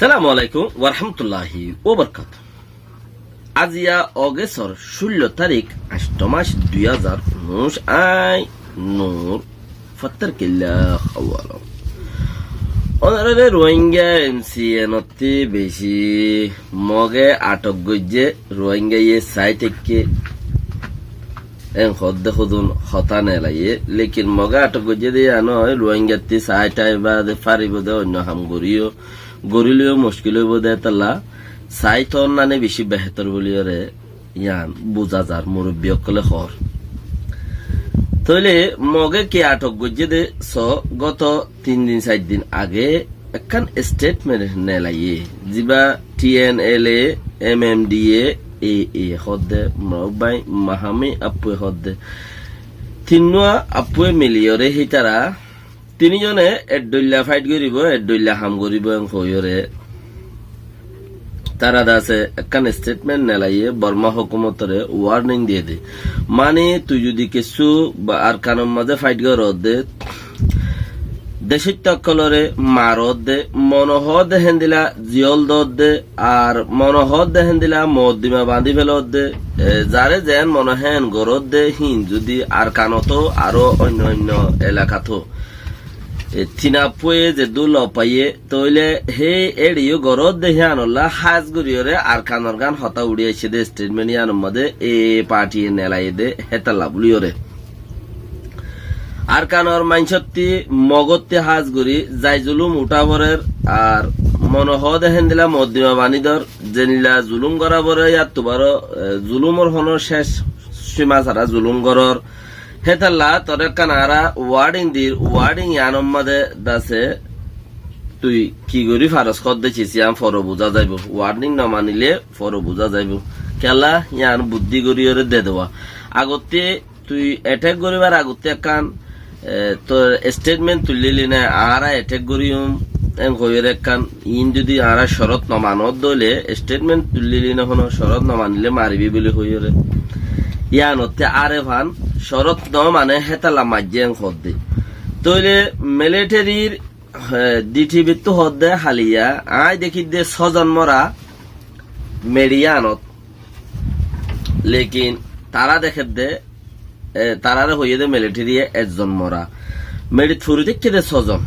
আসসালামু আলাইকুম ওয়ারহামতুল্লাহি ওয়াবারাকাতুহু। আজিয়া অগস্টর 16 তারিখ 8 মাস 2019 আই নূর ফত্তর কিল্লা খাওয়ালো অনারে রোহিঙ্গা এমসিএনতে বেশি মগে আটক গজ্জে রোহিঙ্গা ইয়ে সাইটেকে খদ্দ খুদুন হতানে লাগে লেকিন মগে আটক গজ্জে দিয়ে আনো রোহিঙ্গাতে সাইটাই বা ফারিব দে অন্য হাম গরিও গরিলেও মুশকিল হইব দে তাল্লা সাইতন নানে বেশি বেহতর বলিওরে ইয়ান বুঝা যার মুরব্বী অকলে খর তইলে মগে কে আটক গজ্জে দে গত 3 দিন 4 দিন আগে একখান স্টেটমেন্ট নেলাইয়ে জিবা টিএনএলএ এমএমডিএ এ হদ্দে মবাই মাহামি আপুয়ে হদ্দে তিনুয়া আপুয়ে মিলিয়রে হিতারা তিনজনে এড্ডল্লা ফাইট করিব এড্ডল্লা হাম করিব হইরে তারা দাসে একখান স্টেটমেন্ট নেলাইয়ে বর্মা হুকুমতরে ওয়ার্নিং দিয়ে দে মানে তুই যদি কিছু আর কানুন মাঝে ফাইট কর দে দেশিত্তকলরে মারত দে মনোহর দেহেন দিলা জিয়ল দত দে আর মনোহর দেহেন দিলা মদ দিমা বাঁধি ফেলত দে যারে যেন মনোহেন গরত দে হিন যদি আর কানতো আরো অন্য অন্য এলাকাতো থিনাপুয়ে যে দুল পাইয়ে তইলে হে এড়িও গরত দেহে আনল্লা হাজ গরিয়রে আর কানর গান হতা উড়িয়েছে দে স্টেটমেন্ট ইয়ানোর মধ্যে এ পার্টি নেলাই দে হেতাল্লা বুলিওরে আর কানর মাইনসত্তি মগত্তি হাজ গরি যাই জুলুম উঠাবরের আর মনহ দেহেন দিলা মদ্দিমা বানিদর জেনিলা জুলুম করা বরে ইয়ার তোবার জুলুমর হনো শেষ সীমা ছাড়া জুলুম গরর হেতাল্লা তোর কানারা ওয়ার্ডিং ইয়ানোর মধ্যে দাসে তুই কি করি ফারস খদ দেছিস ইয়ান ফর বুঝা যাইব ওয়ার্নিং না মানিলে ফর বুঝা যাইব কেলা ইয়ান বুদ্ধি করিয়রে দে দেওয়া আগতে তুই অ্যাটাক করিবার আগতে একখান তোর স্টেটমেন্ট তুলিলি না আরা অ্যাটাক করিম হইয়ের একখান ইন যদি আরা শরৎ ন মানত দইলে স্টেটমেন্ট তুলিলি না হনো শরৎ ন মানিলে মারিবি বলে হইরে ইয়ানতে আরে ভান শরৎ ন মানে হেতালা মাজ্জেন হদ্দে তইলে মিলিটারির ডিটিভি তো হদ্দে হালিয়া আই দেখি দে সজন্মরা মেডিয়ানত লেকিন তারা দেখে দে তারারে হইয়ে দে মিলিটারি একজন মরা মেডি থুরি দেখে দে ছজন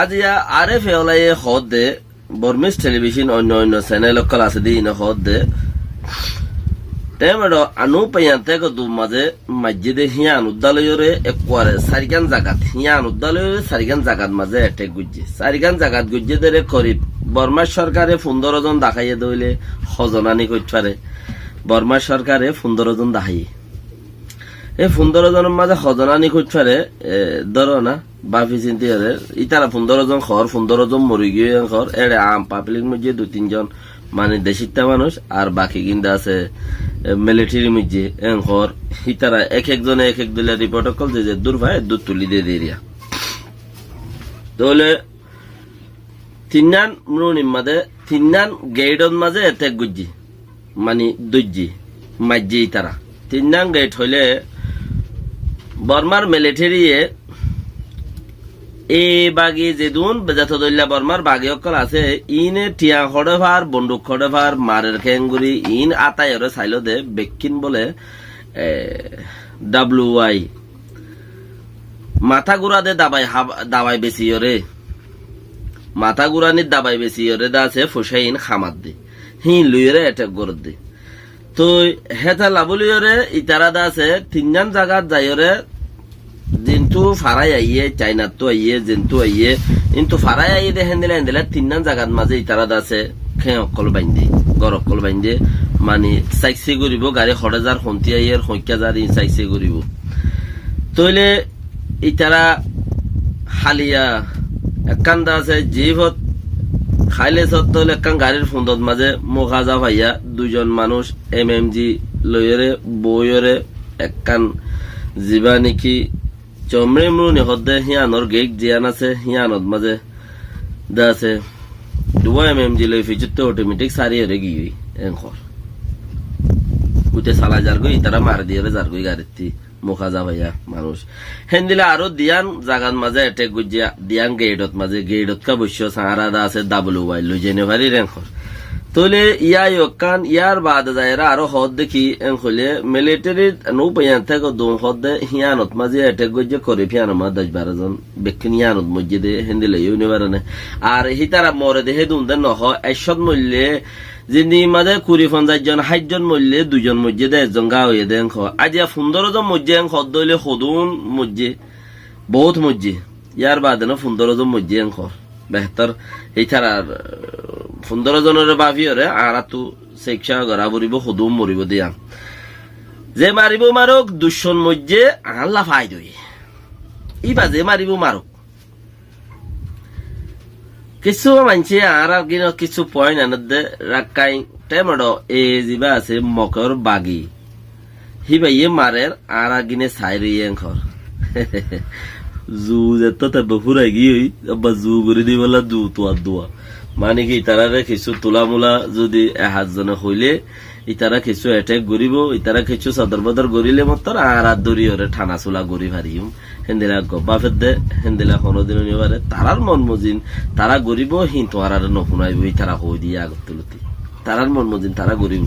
আজিয়া আরে ফেওলাইয়ে হদ দে বর্মিস টেলিভিশন অন্য অন্য চ্যানেল অকল আছে দি ইন হদ দে তেমেডো আনু পাইয়াতে গদু মাঝে মসজিদে হিয়ান উদ্দালয়রে একবারে সারিগান জাগাত হিয়ান উদ্দালয়রে সারিগান জাগাত মাঝে অ্যাটাক গুজে সারিগান জাগাত গুজে দেরে করিব বর্মা সরকারে 15 জন দেখাইয়ে দইলে হজনানি করতে পারে বর্মা সরকারে 15 জন দেখাইয়ে এই 15 জনের মাঝে হজনানি করতে পারে ধরো না বাফি চিন্তি হরে ইতারা 15 জন খর 15 জন মরি গিয়ে খর এড়ে আম পাবলিক মধ্যে 2-3 জন মানে দেশিতা মানুষ আর বাকি কিন্তু আছে মিলিটারি মধ্যে খর ইতারা এক একজনে এক এক দিলে রিপোর্ট কল যে দূর ভাই দুধ তুলি দিয়ে দিয়া তাহলে তিনান মরুনির মাঝে তিনান গেইডন মাঝে এতে গুজি মানে দুজি মাঝে ইতারা তিনান গেট হইলে বর্মার মিলিটারিয়ে এই বাগি যেদুন বেজাত দইলা বর্মার বাগি অকল আছে ইনে টিয়া খড়ে ভার বন্দুক খড়ে ভার মারের খেঙ্গুরি ইন আতায়রে চাইলো দে বেকিন বলে WY মাথা গুড়া দে দাবাই বেশি রে মাথা গুড়ানির দাবাই বেশি রে দা আছে ফুসাইন খামার দে হিন লুইরে অ্যাটাক করে দে তো হেতা লাবলিয়রে ইতারা দা আছে 3 জন জায়গা যাইরে জিন্তু ফারাই আইয়ে চাইনার তো আইয়ে জিন্তু আইয়ে কিন্তু ফারাই আইয়ে দেখেন দিলে 3 জন জায়গার মাঝে ইতারা দা আছে খেয়ে অকল বাইন্দে গর অকল বাইন্দে মানে সাইসে করিব গাড়ি 6000 খন্তি আইয়ের 5000 ইন সাইসে করিব তইলে ইতারা হালিয়া একখান দা আছে জীবত খাইলে সত্তলে একখান গাড়ির ফুন্দত মাঝে মুখাজা ভাইয়া 2 জন মানুষ MMG লইরে বইরে একখান জিবা নেকি চমড়ে মরুনি হদ্দে হিয়ানোর গেক জিয়ান আছে হিয়ানত মাঝে দা আছে 2 MMG লই ফিচুতে অটোমেটিক সারিয়ে রে গিয়ে এনখর উতে সালা যার গই তারা মার দিয়ে যার গই গাড়িতে মুখাজা ভাইয়া মানুষ হেন্দিলা আরো দিয়ান জাগান মাঝে এটেক গুজিয়া দিয়ান গেটত মাঝে গেটত কা বসে সাহারা দা আছে ডাবল ওয়াই লই জেনে ভারি রেঙ্কর তোলে ইয়ান ইয়ার বাদ যায়রা আরো হদ দেখি এন হলে মিলিটারির নৌ পাইয়ান থেকে দোম হদ হিয়ানত মাঝে এটেক গুজিয়া করে ফিয়ান মা 10-12 জন বেকিন ইয়ানত মসজিদে হেন্দিলা ইউনিভারনে আর হিতারা মরে দেহে দুন নহ এশদ মূল্যে যিনি মাঝে 20-50 জন 60 জন মূল্যে 2 জন মসজিদে একজন গা হয়ে দেন আজিয়া 15 জন মসজিদ হদ দইলে সদুন মসজিদ বহুত মসজিদ ইয়ার বাদে না 15 জন মসজিদ বেহতর হিতারার 15 জনের বাফিয়রে আর তো শিক্ষা গড়া বরিব সদুম মরিব দিয়া যে মারিব মারক দুশন মসজিদ আল্লাহ ফাই দই ইবা যে মারিব মারক কিছু মানছে আর কিছু পয়েন্ট আনদে রাখাই টেমড এ যা আছে মকর বাগি হিবাইয়ে মারের আর গিনে সাইরিয়ে ঘর জু যেত ফুরাই গিয়ে জু করে দি বলা জু তোয়া দোয়া মানে কি ইতারারে কিছু তোলামূলা যদি 1 জনে হইলে ইতারা কিছু এটেক গরিব ইতারা কিছু সদর বদর গরিলে মতর আর দরি ওরে ঠানা চুলা গরি ভারিম হেন্দিলা গবাফের দে হেন্দিলা কোনদিন নিবারে তারার মন মজিন তারা গরিব হিন তোমার আর নফুনাইব তারা হই দিয়ে আগত তুলতি তারার মন মজিন তারা গরিব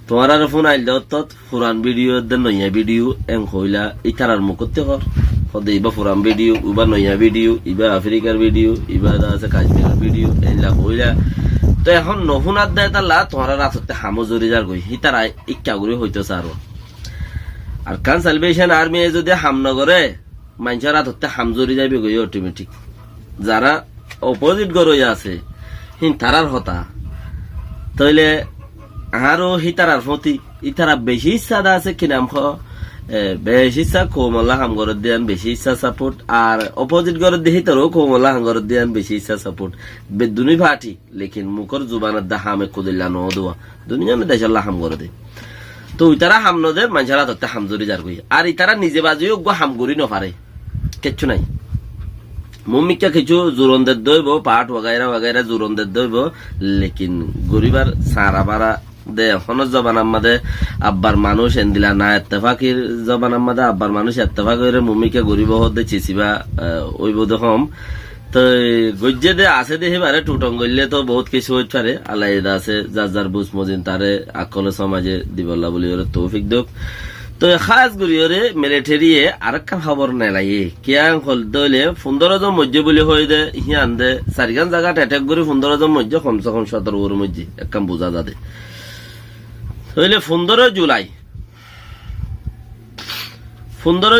তোমার আর ফোন আইল তত পুরান ভিডিও দে নয়া ভিডিও এং হইলা ইতারার মুখতে কর হদে ইবা পুরান ভিডিও উবা নয়া ভিডিও ইবা আফ্রিকার ভিডিও ইবা আছে কাশ্মীরের ভিডিও এলা হইলা তো এখন নহুনার দেয় তাল্লা তোমার রাততে হামো জরি যার গই হিতারা ইচ্ছা করে হইতেছে আর কান সালভেশন আর্মি যদি হাম নগরে মানুষের রাততে হাম জরি যাবে গই অটোমেটিক যারা অপোজিট গরই আছে হিন তারার হতা তাইলে আরো হিতারার প্রতি ইতারা বেশি ইচ্ছা আছে কিনাম বেশি ইচ্ছা কোমলা হাম গরত দিয়ান বেশি ইচ্ছা সাপোর্ট আর অপোজিট গরত দিয়ে হিতারও কোমলা হাম গরত দিয়ান বেশি ইচ্ছা সাপোর্ট বেদুনি ভাটি লেকিন মুখর জুবানের দা হামে কুদিল্লা ন দোয়া দুনিয়া মে দেশাল্লাহ হাম গরদে তো ইতারা হাম নদে মানুষেরা ধরতে হাম জরি যার গই আর ইতারা নিজে বাজিও গো হাম গরি নপারে কিচ্ছু নাই মমিকা কিছু জোরনদের দইব পাট ওগাইরা জোরনদের দইব লেকিন গরিবার সারা বারা দে হন জবান আমাদের আব্বার মানুষ এন্দিলা না এত্তেফাকির জবান আমাদের আব্বার মানুষ এত্তেফাক হইরে মমিকা গরিব হতে চিচিবা ওই বোধ হম তো গজ্জে দে আছে দেখি বারে টুটং গইলে তো বহুত কিছু হইতে পারে আলাইদা আছে যার যার বুঝ মজিন তারে আকলে সমাজে দিবল্লা বলি ওরে তৌফিক দেব তো খাস গরিয়রে মিলিটারিয়ে আরেকটা খবর নেলাইয়ে কিয়াং হল দইলে 15 জন মজ্জে বলি হই দে হিয়ান দে চারিগান জায়গা অ্যাটাক করে 15 জন মজ্জে কমসে কম 17 ওর মজ্জে একদম বোঝা যাবে হইলে 15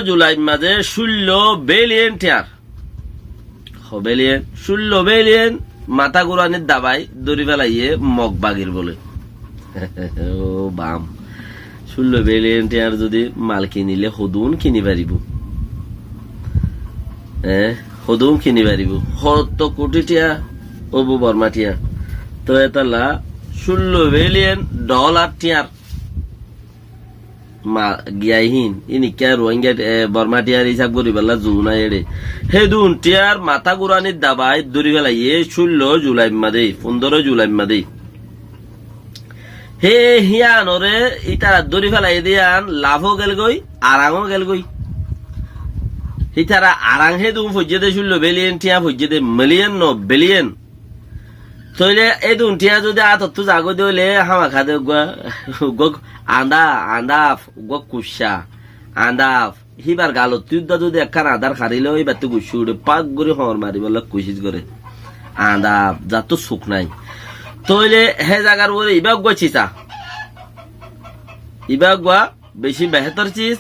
জুলাই মাঝে 16 বিলিয়ন টিয়ার বিলিয়ন 16 বিলিয়ন মাথা গুরানির দাবাই দড়ি ফেলাইয়ে মগ বাগির বলে ও বাম 16 বিলিয়ন টিয়ার যদি মাল কিনিলে হদুন কিনি পারিব হদুন কিনি পারিব 70 কোটি টিয়া অবু বর্মা টিয়া তো এতলা 16 বিলিয়ন ডলার টিয়ার গিয়াহীন ইনিকা রোহিঙ্গা বর্মা টিয়ার হিসাব করি বেলা জুনা এড়ে হে দুন টিয়ার মাথা গুরানির দাবাই দড়ি ফেলাইয়ে 16 জুলাই মাদে 15 জুলাই মাদে হে হিয়ানরে ইতারা দড়ি ফেলাই দিয়ান লাভও গেল গই আরাঙও গেল গই ইতারা আরাং হে দুম ফজ্জে দে 16 বিলিয়ন টিয়া ফজ্জে দে মিলিয়ন ন বিলিয়ন তইলে এই দুনটিয়া যদি আতত্তু জাগো দিলে হামা খাদে আন্দা কুসা আন্দাফ হিবার গালো তুই যদি একখান আধার খারিলে ওই বাতি গুছি উঠে পাক করে হর মারি বলে কুচিস করে আন্দাফ যা তো সুখ নাই তইলে হে জাগার ওরে ইবাগ গছিসা ইবাগ গা বেশি বেহতর চিজ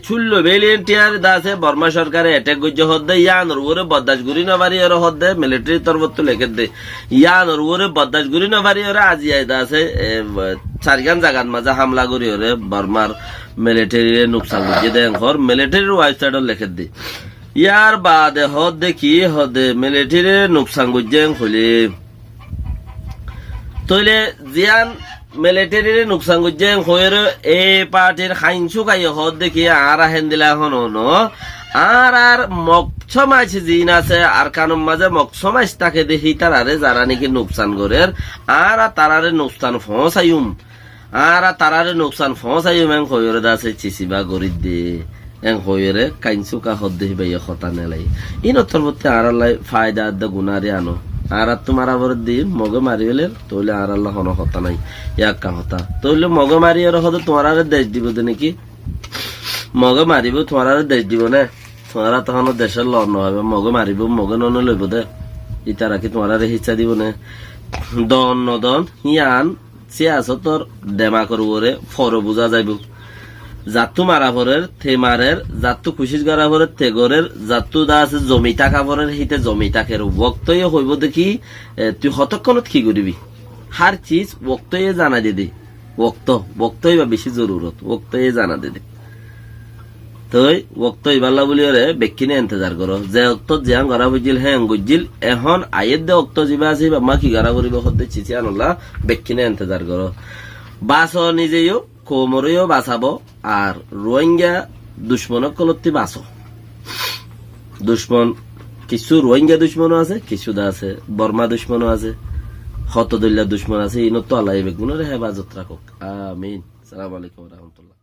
16 বিলিয়ন টিয়ার দাসে বর্মা সরকারে অ্যাটাক গজ্জে হদ্দে ইয়ানর ওরে বদাস গুরি নবারি ওরে হদ্দে মিলিটারি তরবত লেখে দে ইয়ানর ওরে বদাস গুরি নবারি ওরে আজি আই দাসে চারগান জাগান মাজা হামলা করি ওরে বর্মার মিলিটারি নুকসান গজ্জে দেন ঘর মিলিটারির ওয়েবসাইট লেখে দে ইয়ার বাদে হদ্দে কি হদ্দে মিলিটারি নুকসান গজ্জে হইলে তইলে জিয়ান মিলিটারি নুকসান গজ্জে হইর এ পার্টির খাইনসু খাই হদ দেখি আর হেন্দিলা হন আর মকসমাজ জিন আছে আর কানুম মাঝে মকসমাজ তাকে দেখি তারারে যারা নাকি নুকসান করে আর তারারে নুকসান ফসাইম আর তারারে নোকসান ফসাইও মেং হইরে দাসে চিসিবা গরিব দে এং হইরে কাইনসু কা হদ্দে বাইয়া খতা নেলাই ইনতর মধ্যে আরালাই ফায়দা দা গুনারে আনো আর তোমার আবার দি মগে মারিবেলে তইলে আর আল্লাহ হন হতা নাই এক কা হতা তইলে মগে মারিয়ে হদ তোমার আর দেশ দিব দে নাকি মগে মারিব তোমার আর দেশ দিব না তোমার তখন দেশের লড়ন হবে মগে মারিব মগে নন লইব দে ইতারা কি তোমার আর হিচ্ছা দিব না দন নদন ইয়ান সিয়াসতর ডেমা করবরে ফর বুঝা যাইব জাতু মারাভরের থে মারের জাতু খুশিস গরাভরের তে গরের জাতু দা আছে জমি টাকা ভরের হিতে জমি টাকের বক্তই হইব দেখি তুই হতক্ষণত কি করিবি হার চিজ বক্তই জানা দে দে বক্তই বা বেশি জরুরত বক্তই জানা দে দে তই বক্তই বাল্লা বলি রে বেকিনে ইন্তজার করো যে অক্ত জিয়াং গরা বুঝিল হ্যাঁ গুজিল এখন আয়ের দে অক্ত জিবা আছে মা কি গরা করিব হদ্দে চিচি আনলা বেকিনে ইন্তজার করো বাস নিজেও কোমরেও বাঁচাবো আর রোহিঙ্গা দুশ্মনক কলত্তি বাঁচো দুশ্মন কিছু রোহিঙ্গা দুশ্মনও আছে কিছু দা আছে বর্মা দুশ্মনও আছে হতদল্লা দুশ্মন আছে ইনত আল্লাহ বেগুনের হেফাজত রাখুক আমিন। আসসালামু আলাইকুম ওয়া রাহমাতুল্লাহ।